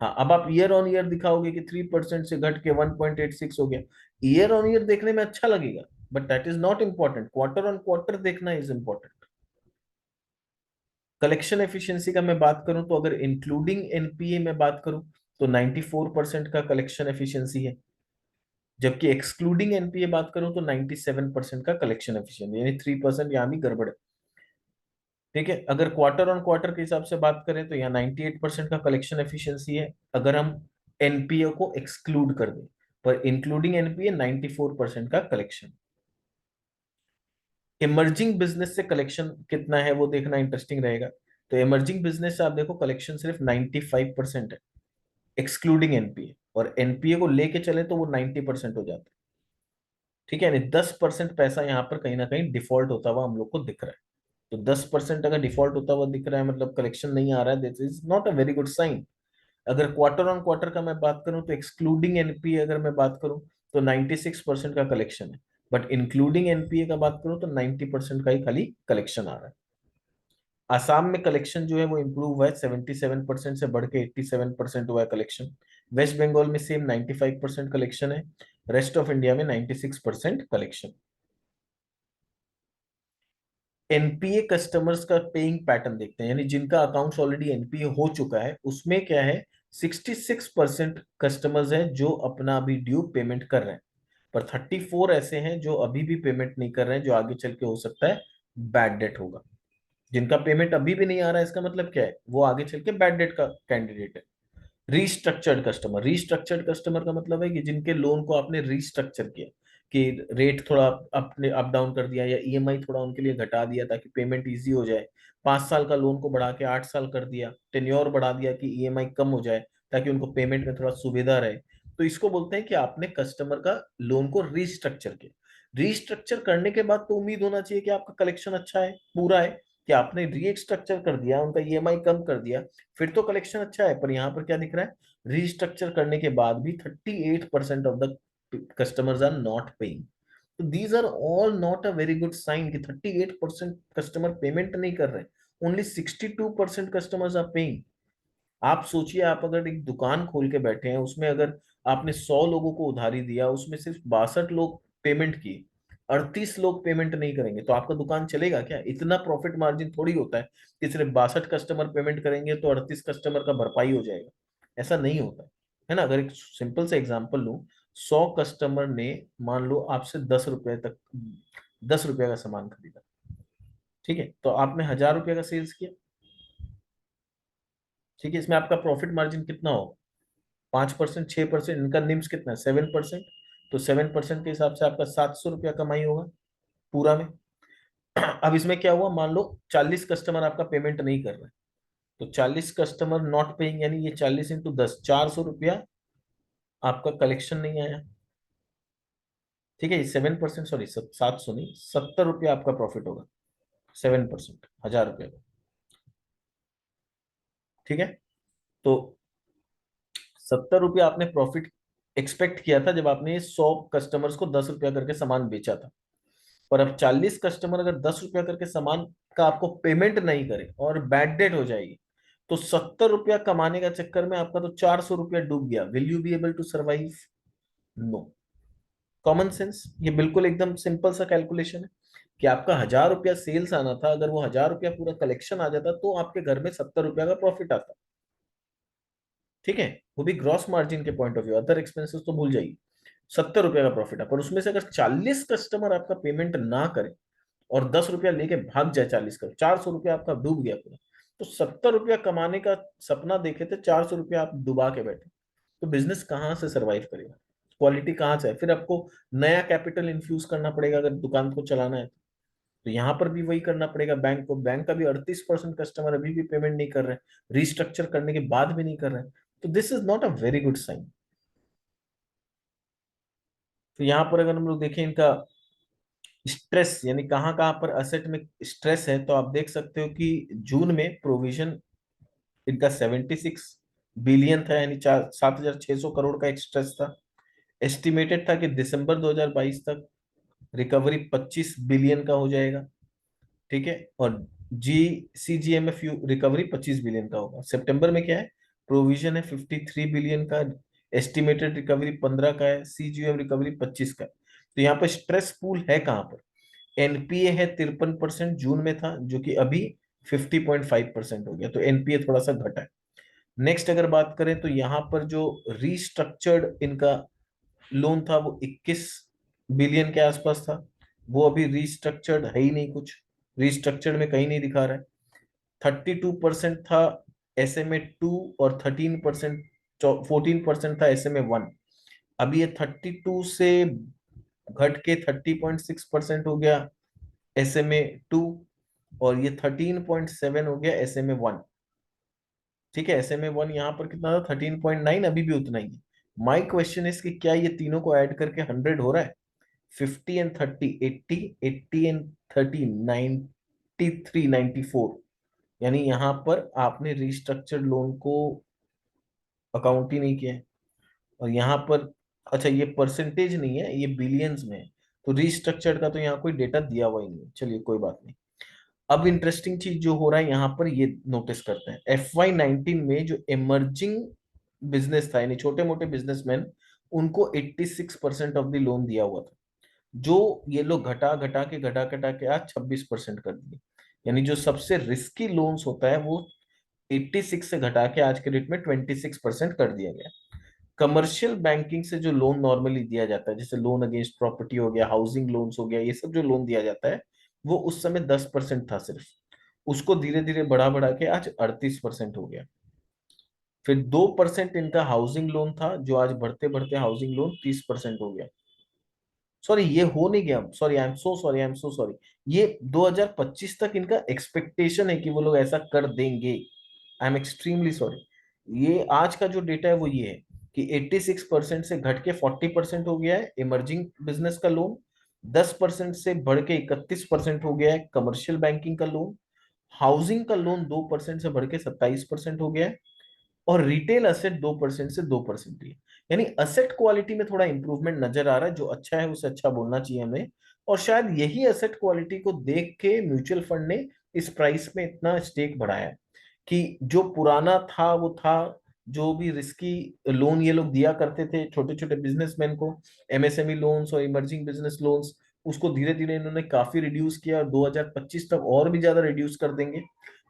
हाँ, अब आप ईयर ऑन ईयर दिखाओगे कि 3% से घट के 1.86 हो गया, ईयर ऑन ईयर देखने में अच्छा लगेगा, but that is not important, quarter on quarter देखना इज इंपॉर्टेंट। कलेक्शन एफिशिएंसी का मैं बात करूं तो अगर इंक्लूडिंग एनपीए में बात करूं तो 94% का कलेक्शन एफिशिएंसी है, जबकि एक्सक्लूडिंग एनपीए बात करूं तो 97% का कलेक्शन एफिशिएंसी, यानी 3% यहां भी गड़बड़ है। ठीक है, अगर क्वार्टर ऑन क्वार्टर के हिसाब से बात करें तो यहाँ 98% का कलेक्शन एफिशिएंसी है, अगर हम एनपीए को एक्सक्लूड कर दें, पर इंक्लूडिंग एनपीए 94% का कलेक्शन। इमर्जिंग बिजनेस से कलेक्शन कितना है वो देखना इंटरेस्टिंग रहेगा। तो इमर्जिंग बिजनेस से आप देखो कलेक्शन सिर्फ 95% है एक्सक्लूडिंग एनपीए, और एनपीए को लेके चले तो वो 90% हो जाता है। ठीक है, यानी 10% पैसा यहाँ पर कहीं ना कहीं डिफॉल्ट होता हुआ हम लोग को दिख रहा है। तो 10% अगर डिफॉल्ट होता हुआ दिख रहा है मतलब कलेक्शन नहीं आ रहा है, this is not a very good sign. अगर क्वार्टर ऑन क्वार्टर का मैं बात करूं तो एक्सक्लूडिंग एनपीए अगर मैं बात करूं तो 96% का कलेक्शन है, बट इंक्लूडिंग एनपीए का बात करूं तो 90% का ही खाली कलेक्शन आ रहा है। आसाम में कलेक्शन जो है वो इंप्रूव हुआ है, 77% से बढ़ के 87% हुआ है कलेक्शन। वेस्ट बंगाल में सेम 95% कलेक्शन है, रेस्ट ऑफ इंडिया में 96% कलेक्शन। एनपीए कस्टमर्स का पेइंग पैटर्न देखते हैं, यानी जिनका अकाउंट ऑलरेडी एनपीए हो चुका है उसमें क्या है, 66% कस्टमर्स हैं जो अपना अभी ड्यू पेमेंट कर रहे हैं। पर 34 ऐसे हैं जो अभी भी पेमेंट नहीं कर रहे हैं, जो आगे चल के हो सकता है बैड डेट होगा। जिनका पेमेंट अभी भी नहीं आ रहा है, इसका मतलब क्या है, वो आगे चल के बैड डेट का कैंडिडेट है। रीस्ट्रक्चर्ड कस्टमर, रीस्ट्रक्चर्ड कस्टमर का मतलब है कि जिनके लोन को आपने रीस्ट्रक्चर किया, कि रेट थोड़ा अपने अप डाउन कर दिया, या ईएमआई थोड़ा उनके लिए घटा दिया ताकि पेमेंट इजी हो जाए। 5 साल का लोन को बढ़ा के 8 साल कर दिया, टेन्योर बढ़ा दिया कि ईएमआई कम हो जाए ताकि उनको पेमेंट में थोड़ा सुविधा रहे। तो इसको बोलते हैं कि आपने कस्टमर का लोन को रीस्ट्रक्चर किया। रीस्ट्रक्चर करने के बाद तो उम्मीद होना चाहिए कि आपका कलेक्शन अच्छा है, पूरा है। कि आपने रीस्ट्रक्चर कर दिया, उनका ईएमआई कम कर दिया, फिर तो कलेक्शन अच्छा है। पर यहाँ पर क्या दिख रहा है, रीस्ट्रक्चर करने के बाद भी 38% of the customers are not paying. तो these are all not a very good sign कि 38% कस्टमर पेमेंट नहीं कर रहे, ओनली 62% कस्टमर्स आर पेइंग। आप सोचिए, आप अगर एक दुकान खोल के बैठे हैं, उसमें अगर आपने 100 लोगों को उधारी दिया, उसमें सिर्फ 62 लोग पेमेंट किए, 38 लोग पेमेंट नहीं करेंगे, तो आपका दुकान चलेगा क्या? इतना प्रॉफिट मार्जिन थोड़ी होता है कि सिर्फ 62 कस्टमर पेमेंट करेंगे तो 38 कस्टमर का भरपाई हो जाएगा। ऐसा नहीं होता है ना। अगर एक सिंपल से एग्जाम्पल लूं, 100 कस्टमर ने मान लो आपसे 10 रुपए तक, 10 रुपए का सामान खरीदा, ठीक है, तो आपने 1000 रुपये का सेल्स किया, ठीक है, इसमें आपका प्रॉफिट मार्जिन कितना होगा? 5%, 6%, इनका निम्स कितना है? 7%। तो 7% के हिसाब से आपका 700 रुपया कमाई होगा पूरा में। अब इसमें क्या हुआ, मान लो 40 कस्टमर आपका पेमेंट नहीं कर रहे, तो 40 कस्टमर नॉट पेइंग, यानी ये 40 × 10, 400 रुपया आपका कलेक्शन नहीं आया। ठीक है, ये 7%, सॉरी 700 नहीं, 70 रुपया आपका प्रॉफिट होगा। 7%, 1000 रुपये का। ठीक है, तो 70 रुपया आपने प्रॉफिट एक्सपेक्ट किया था जब आपने 100 कस्टमर्स को 10 रुपया करके सामान बेचा था। और अब 40 कस्टमर अगर 10 रुपया करके सामान का आपको पेमेंट नहीं करे और बैड डेट हो जाएगी, तो 70 रुपया कमाने का चक्कर में आपका तो 400 रुपया डूब गया। Will you be able to survive? No. Common sense, ये बिल्कुल एकदम सिंपल सा कैलकुलेशन है कि आपका 1000 रुपया सेल्स आना था, अगर वो 1000 रुपया पूरा कलेक्शन आ जाता तो आपके घर में 70 रुपया का प्रॉफिट आता। ठीक है, वो भी ग्रॉस मार्जिन के point of view, other expenses तो भूल जाइए। 70 रुपया का प्रॉफिट है, पर उसमें से अगर 40 कस्टमर आपका पेमेंट ना करे और 10 रुपया लेके भाग जाए, 40 का 400 रुपया आपका डूब गया पूरा। तो 70 रुपया कमाने का सपना देखे थे, 400 रुपया आप डुबा के बैठे, तो बिजनेस कहाँ से सरवाइव करेगा? क्वालिटी कहाँ से है? फिर आपको नया कैपिटल इन्फ्यूज करना पड़ेगा अगर दुकान को चलाना है। तो यहाँ पर भी वही करना पड़ेगा बैंक को। बैंक का भी 38% कस्टमर अभी भी पेमेंट नहीं कर रहे हैं, रिस्ट्रक्चर करने के बाद भी नहीं कर रहे हैं। तो this is not a very good sign. तो यहाँ पर अगर हम लोग देखें इनका स्ट्रेस, यानी कहाँ कहाँ पर असेट में स्ट्रेस है, तो आप देख सकते हो कि जून में प्रोविजन इनका 76 बिलियन था, यानी 7,600 करोड़ का एक स्ट्रेस था। एस्टिमेटेड था कि दिसंबर 2022 तक रिकवरी 25 बिलियन का हो जाएगा। ठीक है, और जी CGMF रिकवरी 25 बिलियन का होगा। सितंबर में क्या है, प्रोविजन है 53 बिलियन का, एस्टिमेटेड रिकवरी 15 का है, CGM रिकवरी 25 का है। तो यहाँ पर स्ट्रेस पूल है कहाँ पर? एनपीए है 53%, जून में था, जो कि अभी 50.5% हो गया, तो एनपीए थोड़ा सा घटा है। नेक्स्ट अगर बात करें तो यहाँ पर जो रीस्ट्रक्चर्ड इनका लोन था वो 21 बिलियन के आसपास था। वो अभी रीस्ट्रक्चर्ड है ही नहीं, कुछ रीस्ट्रक्चर्ड में कहीं नहीं दिखा रहा है। 32% था SMA 2, और 13%, 14% था SMA 1। अभी ये 32 से घट के 30.6% हो गया SMA 2, और ये 13.7 हो गया SMA 1। ठीक है, SMA 1 यहाँ पर कितना था, 13.9, अभी भी उतना ही है। माई क्वेश्चन इज कि क्या ये तीनों को ऐड करके 100 हो रहा है? 50 एंड 30, 80, 80 एंड 30, 93, 94। यानी यहाँ पर आपने रिस्ट्रक्चर्ड लोन को अकाउंट ही नहीं किया है। और यहाँ पर, अच्छा ये परसेंटेज नहीं है, ये बिलियंस में है, तो रिस्ट्रक्चर्ड का तो यहाँ कोई डेटा दिया हुआ ही नहीं है। चलिए कोई बात नहीं। अब इंटरेस्टिंग चीज जो हो रहा है यहाँ पर, ये नोटिस करते हैं, FY19 में जो इमर्जिंग बिजनेस था, यानी छोटे मोटे बिजनेसमैन, उनको 86% ऑफ द लोन दिया हुआ था, जो ये लोग घटा घटा के आज 26% कर दिए। यानी जो सबसे रिस्की लोन्स होता है वो 86 से घटा के आज के डेट में 26% कर दिया गया। कमर्शियल बैंकिंग से जो लोन नॉर्मली दिया जाता है, जैसे लोन अगेंस्ट प्रॉपर्टी हो गया, हाउसिंग लोन्स हो गया, ये सब जो लोन दिया जाता है, वो उस समय 10% था सिर्फ। उसको धीरे धीरे बढ़ा बढ़ा के आज 38% हो गया। फिर 2% इनका हाउसिंग लोन था, जो आज बढ़ते बढ़ते हाउसिंग लोन 30% हो गया। सॉरी, ये हो नहीं गया, sorry, I am so sorry, I am so sorry. ये 2025 तक इनका एक्सपेक्टेशन है कि वो लोग ऐसा कर देंगे। I am extremely sorry. ये आज का जो डेटा है वो ये है कि 86% से घट के 40% हो गया है इमर्जिंग बिजनेस का लोन। 10% से बढ़ के 31% हो गया है कमर्शियल बैंकिंग का लोन। हाउसिंग का लोन 2% से बढ़ के 27% हो गया है। और रिटेल असेट 2% से 2% ही है। यानी असेट क्वालिटी में थोड़ा इंप्रूवमेंट नजर आ रहा है, जो अच्छा है उसे अच्छा बोलना चाहिए हमें। और शायद यही असेट क्वालिटी को देख के म्यूचुअल फंड ने इस प्राइस में इतना स्टेक बढ़ाया, कि जो पुराना था वो था। जो भी रिस्की लोन ये लोग दिया करते थे छोटे छोटे बिजनेसमैन को, एमएसएमई लोन्स और इमर्जिंग बिजनेस लोन्स, उसको धीरे धीरे इन्होंने काफी रिड्यूस किया और 2025 तक और भी ज्यादा रिड्यूस कर देंगे।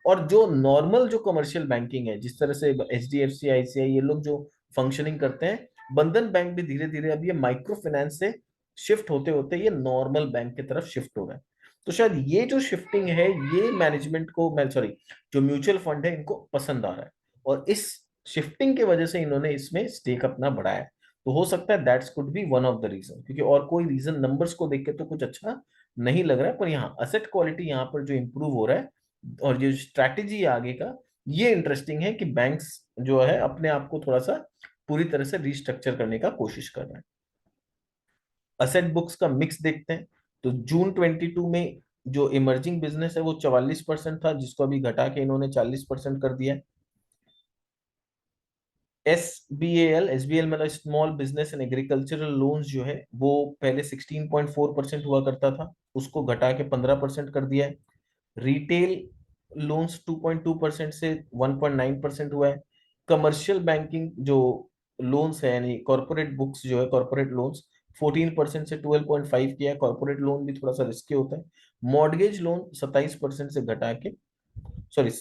और जो नॉर्मल जो कमर्शियल बैंकिंग है, जिस तरह से एचडीएफसी, आईसीआई, ये लोग जो फंक्शनिंग करते हैं, बंधन बैंक भी धीरे धीरे अब ये माइक्रो फाइनेंस से शिफ्ट होते होते ये नॉर्मल बैंक की तरफ शिफ्ट हो रहा है। तो शायद ये जो शिफ्टिंग है, ये मैनेजमेंट को, मैं सॉरी, जो म्यूचुअल फंड है इनको पसंद आ रहा है। और इस शिफ्टिंग की वजह से इन्होंने इसमें स्टेक अपना बढ़ाया है। तो हो सकता है that's could be one of the reason, क्योंकि और कोई रीजन नंबर्स को देख के तो कुछ अच्छा नहीं लग रहा है। पर यहाँ असेट क्वालिटी यहाँ पर जो इंप्रूव हो रहा है, और ये स्ट्रैटेजी है आगे का, ये इंटरेस्टिंग है कि बैंक्स जो है अपने आप को थोड़ा सा पूरी तरह से रिस्ट्रक्चर करने का कोशिश कर रहे हैं। असेट बुक्स का मिक्स देखते हैं। तो जून 22 में जो इमर्जिंग बिजनेस है वो 44% था, जिसको अभी घटा के इन्होंने 40% कर दिया है। एसबीएल मतलब small business and agricultural loans जो है, वो पहले 16.4% हुआ करता था, उसको घटा के 15% कर दिया है। रिटेल लोन्स 2.2% से 1.9% हुआ है। कमर्शियल बैंकिंग जो लोन्स है, यानी कॉर्पोरेट बुक्स जो है, कॉर्पोरेट लोन्स 14% से 12.5 किया है। कॉर्पोरेट लोन भी थोड़ा सा रिस्की होता है। मॉर्गेज लोन 27% से घटा के, सॉरी,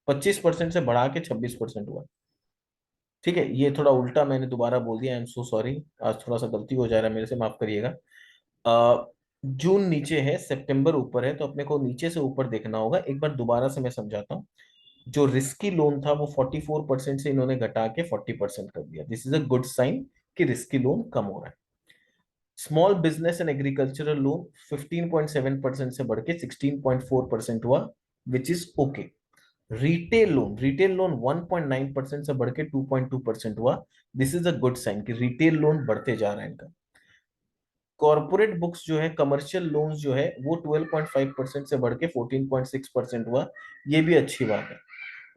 25% से बढ़ा के 26% हुआ। ठीक है, ये थोड़ा उल्टा मैंने दोबारा बोल दिया, आई एम सो सॉरी। आज थोड़ा सा गलती हो जा रहा है मेरे से, माफ करिएगा। जून नीचे है, सितंबर ऊपर है, तो अपने को नीचे से ऊपर देखना होगा। एक बार दोबारा से मैं समझाता हूँ। जो रिस्की लोन था वो 44% से इन्होंने घटा के 40% कर दिया। This is a good sign कि रिस्की लोन कम हो रहा है। Small business and agricultural loan 15.7% से बढ़ के 16.4% हुआ, which is okay. Retail loan 1.9% से बढ़ के 2.2% हुआ। This is a good sign कि रिटेल लोन बढ़ते जा रहा है इनका। कॉर्पोरेट बुक्स जो है, कमर्शियल लोन्स जो है, वो 12.5% से बढ़ के 14.6% हुआ। ये भी अच्छी बात है।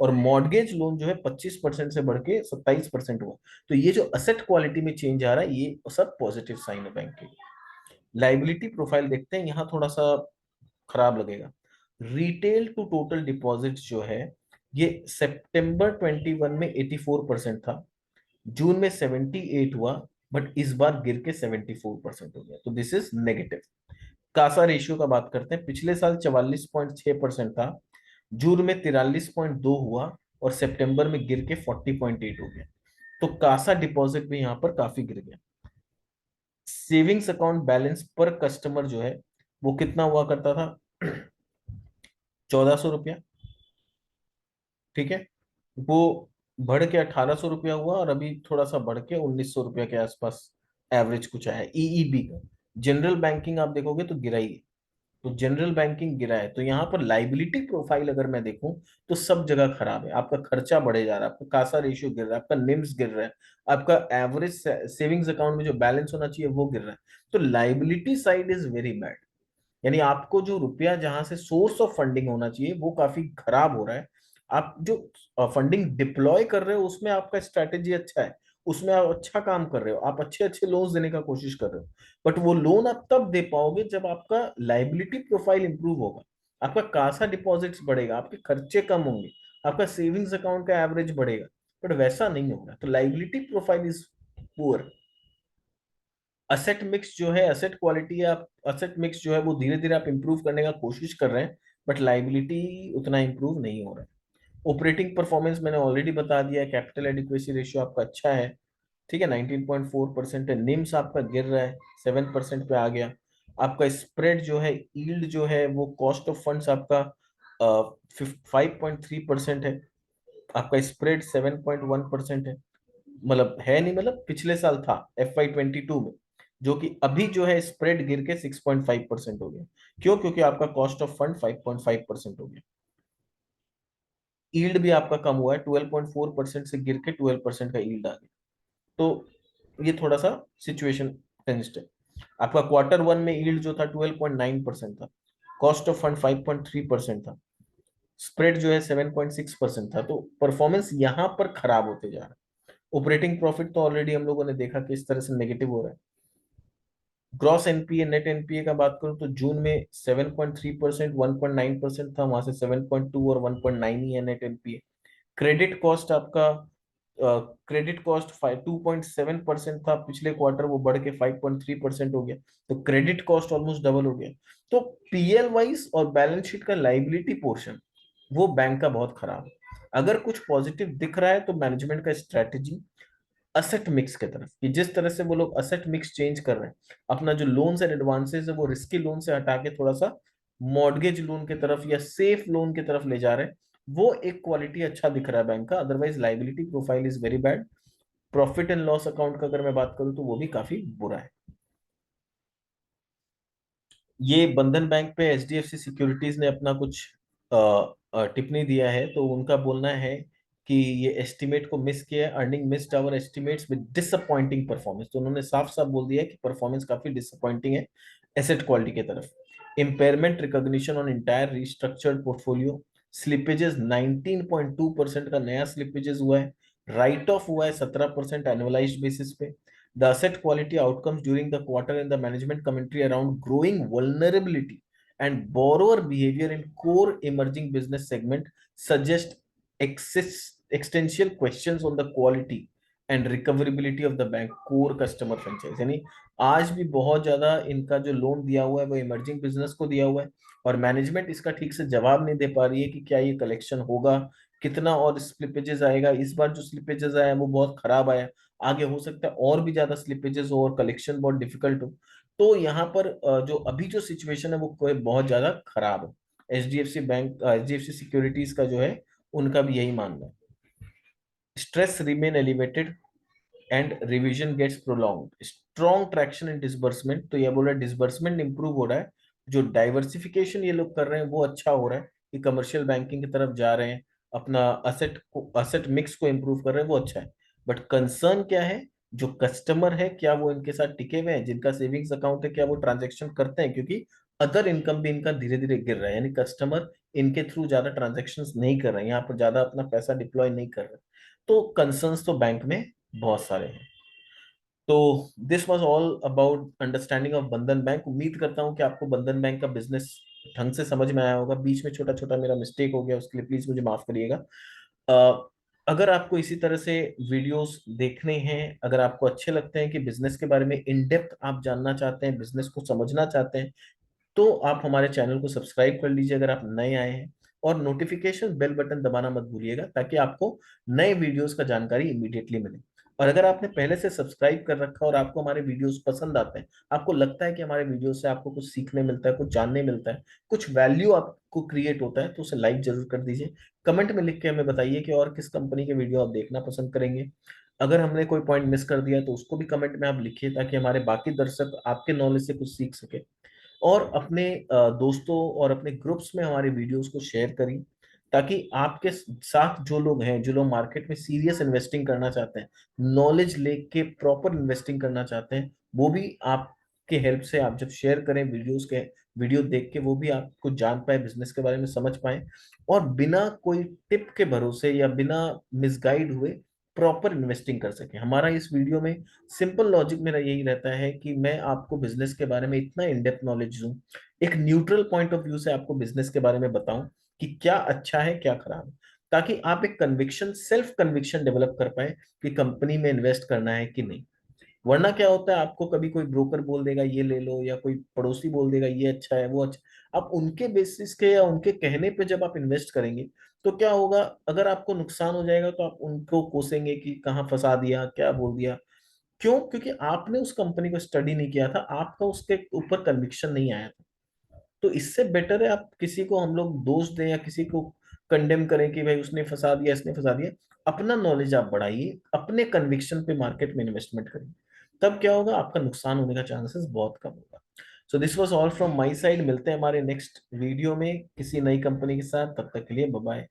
और मॉर्गेज लोन जो है 25% से बढ़ के 27% हुआ। तो ये जो असेट क्वालिटी में चेंज आ रहा है, ये सब पॉजिटिव साइन है बैंक के। लाइबिलिटी प्रोफाइल देखते हैं, यहाँ थोड़ा सा खराब लगेगा। रिटेल टू टोटल डिपॉजिट जो है, ये सितंबर 21 में 84% था, जून में 78 हुआ, बट इस बार गिर के 74% हो गया। तो this is negative. Kasa ratio का बात करते हैं। पिछले साल 44.6% था, जून में 43.2 हुआ, और सितंबर में गिर के 40.8 हो गया। तो कासा डिपॉजिट भी यहाँ पर काफी गिर गया। सेविंग्स अकाउंट बैलेंस पर कस्टमर जो है, वो कितना हुआ करता था? 1400 रुपया। ठीक है, वो बढ़ के 1800 रुपया हुआ, और अभी थोड़ा सा बढ़ के 1900 रुपया के आसपास एवरेज कुछ आया है ईईबी का। जनरल बैंकिंग आप देखोगे तो गिरा ही है। तो जनरल बैंकिंग गिरा है, तो यहाँ पर लाइबिलिटी प्रोफाइल अगर मैं देखूं, तो सब जगह खराब है। आपका खर्चा बढ़े जा रहा है, आपका कासा रेशियो गिर रहा है, आपका निम्स गिर रहा है, आपका एवरेज सेविंग्स अकाउंट में जो बैलेंस होना चाहिए वो गिर रहा है। तो liability side is very bad. यानी आपको जो रुपया जहां से सोर्स ऑफ फंडिंग होना चाहिए वो काफी खराब हो रहा है। आप जो फंडिंग डिप्लॉय कर रहे हो उसमें आपका स्ट्रैटेजी अच्छा है, उसमें आप अच्छा काम कर रहे हो, आप अच्छे अच्छे लोन्स देने का कोशिश कर रहे हो। बट वो लोन आप तब दे पाओगे जब आपका लाइबिलिटी प्रोफाइल इंप्रूव होगा, आपका कासा डिपॉजिट्स बढ़ेगा, आपके खर्चे कम होंगे, आपका सेविंग्स अकाउंट का एवरेज बढ़ेगा। बट वैसा नहीं होगा, तो liability profile is poor. Asset mix जो है, असेट क्वालिटी है, आप असेट मिक्स जो है वो धीरे धीरे आप इंप्रूव करने का कोशिश कर रहे हैं, बट लाइबिलिटी उतना इंप्रूव नहीं हो रहा है। ऑपरेटिंग परफॉर्मेंस मैंने ऑलरेडी बता दिया है, कैपिटल एडिक्वेसी रेशियो आपका अच्छा है। ठीक है, 19.4% है। निम्स आपका गिर रहा है, 7% पे आ गया। आपका स्प्रेड जो है, यील्ड जो है, वो कॉस्ट ऑफ फंड्स आपका 5.3% है। आपका स्प्रेड 7.1% है। मतलब है नहीं, मतलब पिछले साल था FY 22 में, जो कि अभी जो है स्प्रेड गिर के 6.5% हो गया। क्यों? क्योंकि आपका कॉस्ट ऑफ फंड 5.5% हो गया। यील्ड भी आपका कम हुआ है, 12.4% से गिर के 12% का यील्ड आ गया। तो ये थोड़ा सा सिचुएशन टेंस्ड है। आपका Q1 में यील्ड जो था 12.9% था, कॉस्ट ऑफ फंड 5.3% था, स्प्रेड जो है 7.6% था। तो परफॉर्मेंस यहाँ पर खराब होते जा रहा है। ऑपरेटिंग प्रॉफिट तो ऑलरेडी हम लोगों ने देखा कि इस तरह से नेगेटिव हो रहा है। ग्रॉस एनपीए, नेट एनपीए का बात करूं तो जून में 7.3%, 1.9% था, वहां से 7.2 और 1.9 ही है नेट एनपीए। क्रेडिट कॉस्ट आपका, क्रेडिट कॉस्ट 2.7% था पिछले क्वार्टर, वो बढ़ के 5.3% हो गया। तो क्रेडिट कॉस्ट ऑलमोस्ट डबल हो गया। तो पीएल वाइज और बैलेंस शीट का लाइबिलिटी पोर्शन वो बैंक का बहुत खराब है। अगर कुछ पॉजिटिव दिख रहा है तो मैनेजमेंट का स्ट्रेटेजी असेट मिक्स की तरफ, कि जिस तरह से वो लोग असेट मिक्स चेंज कर रहे हैं, अपना जो लोन्स एंड एडवांसेस है वो रिस्की लोन से हटा के थोड़ा सा मॉर्गेज लोन की तरफ या सेफ लोन की तरफ ले जा रहे हैं। वो एक क्वालिटी अच्छा दिख रहा है बैंक का। Otherwise liability profile is very bad. Profit and loss account का अगर मैं बात करूं तो वो भी काफी बुरा है। ये बंधन बैंक पे HDFC सिक्योरिटीज ने अपना कुछ टिप्पणी दिया है। तो उनका बोलना है कि ये एस्टिमेट को मिस किया, earning missed our estimates with disappointing performance. तो उन्होंने साफ साफ बोल दिया है कि परफॉर्मेंस काफी डिसअपॉइंटिंग है एसेट क्वालिटी की तरफ। Impairment recognition on entire restructured portfolio, slippages 19.2% का नया स्लिपेजेस हुआ है। राइट ऑफ हुआ है 17% एनुअलाइज्ड बेसिस पे। The asset quality outcomes during the quarter and the management commentary around growing vulnerability and borrower behavior in core emerging business segment suggest existential questions on the quality and recoverability of the bank core customer franchise। यानी आज भी बहुत ज्यादा इनका जो लोन दिया हुआ है वो इमर्जिंग बिजनेस को दिया हुआ है, और मैनेजमेंट इसका ठीक से जवाब नहीं दे पा रही है कि क्या ये कलेक्शन होगा, कितना और स्लिपेजेस आएगा। इस बार जो स्लिपेजेस आया वो बहुत खराब आया, आगे हो सकता है और भी ज्यादा स्लिपेजेस हो और कलेक्शन बहुत डिफिकल्ट हो। तो यहाँ पर जो अभी जो सिचुएशन है वो बहुत ज्यादा खराब है। H D F C securities का जो है उनका भी यही मानना है। Stress remain elevated and revision gets prolonged, strong traction in disbursement. तो ये बोल रहा है डिसबर्समेंट इंप्रूव हो रहा है, जो डाइवर्सिफिकेशन ये लोग कर रहे हैं वो अच्छा हो रहा है, कि कमर्शियल बैंकिंग की तरफ जा रहे हैं, अपना असेट मिक्स को इम्प्रूव कर रहे हैं, वो अच्छा है। बट कंसर्न क्या है? जो कस्टमर है क्या वो इनके साथ टिके हुए हैं? जिनका सेविंग्स अकाउंट है क्या वो ट्रांजेक्शन करते हैं? क्योंकि अदर इनकम भी इनका धीरे धीरे गिर रहा है, यानी कस्टमर इनके थ्रू ज्यादा ट्रांजेक्शंस नहीं कर रहे हैं, यहाँ पर ज्यादा अपना पैसा डिप्लॉय नहीं कर रहे। तो कंसर्न्स तो बैंक में बहुत सारे हैं। तो this was all about understanding of Bandhan bank. उम्मीद करता हूँ कि आपको बंधन बैंक का बिजनेस ढंग से समझ में आया होगा। बीच में छोटा छोटा मेरा मिस्टेक हो गया, उसके लिए प्लीज मुझे माफ करिएगा। अगर आपको इसी तरह से वीडियोस देखने हैं, अगर आपको अच्छे लगते हैं कि बिजनेस के बारे में इन डेप्थ आप जानना चाहते हैं, बिजनेस को समझना चाहते हैं, तो आप हमारे चैनल को सब्सक्राइब कर लीजिए अगर आप नए आए हैं। और नोटिफिकेशन बेल बटन दबाना मत भूलिएगा, ताकि आपको नए वीडियोस का जानकारी इमीडिएटली मिले। और अगर आपने पहले से सब्सक्राइब कर रखा और आपको हमारे वीडियोस पसंद आते हैं, आपको लगता है कि हमारे वीडियो से आपको कुछ सीखने मिलता है, कुछ जानने मिलता है, कुछ वैल्यू आपको क्रिएट होता है, तो उसे लाइक जरूर कर दीजिए। कमेंट में लिख के हमें बताइए कि और किस कंपनी के वीडियो आप देखना पसंद करेंगे। अगर हमने कोई पॉइंट मिस कर दिया तो उसको भी कमेंट में आप लिखिए, ताकि हमारे बाकी दर्शक आपके नॉलेज से कुछ सीख सके। और अपने दोस्तों और अपने ग्रुप्स में हमारे वीडियोस को शेयर करें, ताकि आपके साथ जो लोग हैं, जो लोग मार्केट में सीरियस इन्वेस्टिंग करना चाहते हैं, नॉलेज लेके प्रॉपर इन्वेस्टिंग करना चाहते हैं, वो भी आपके हेल्प से, आप जब शेयर करें वीडियोस के, वीडियो देख के वो भी आपको जान पाए, बिजनेस के बारे में समझ पाए, और बिना कोई टिप के भरोसे या बिना मिसगाइड हुए प्रॉपर इन्वेस्टिंग कर सके। हमारा इस वीडियो में सिंपल लॉजिक मेरा यही रहता है कि मैं आपको बिजनेस के बारे में इतना इन डेप्थ नॉलेज दूं, एक न्यूट्रल पॉइंट ऑफ व्यू से आपको बिजनेस के बारे में बताऊं कि क्या अच्छा है क्या खराब है, ताकि आप एक कन्विक्शन, सेल्फ कन्विक्शन डेवलप कर पाए कि कंपनी में इन्वेस्ट करना है कि नहीं। वरना क्या होता है, आपको कभी कोई ब्रोकर बोल देगा ये ले लो, या कोई पड़ोसी बोल देगा ये अच्छा है वो अच्छा, आप उनके बेसिस के या उनके कहने पे जब आप इन्वेस्ट करेंगे तो क्या होगा, अगर आपको नुकसान हो जाएगा तो आप उनको कोसेंगे कि कहाँ फंसा दिया, क्या बोल दिया। क्यों? क्योंकि आपने उस कंपनी को स्टडी नहीं किया था, आपका उसके ऊपर कन्विक्शन नहीं आया था। तो इससे बेटर है आप किसी को हम लोग दोष दें या किसी को कंडेम करें कि भाई उसने फंसा दिया, इसने फंसा दिया। अपना नॉलेज आप बढ़ाइए, अपने कन्विक्शन पे मार्केट में इन्वेस्टमेंट करिए। तब क्या होगा, आपका नुकसान होने का चांसेस बहुत कम होगा। So this was all from my side. मिलते हैं हमारे नेक्स्ट वीडियो में किसी नई कंपनी के साथ। तब तक के लिए बाय बाय।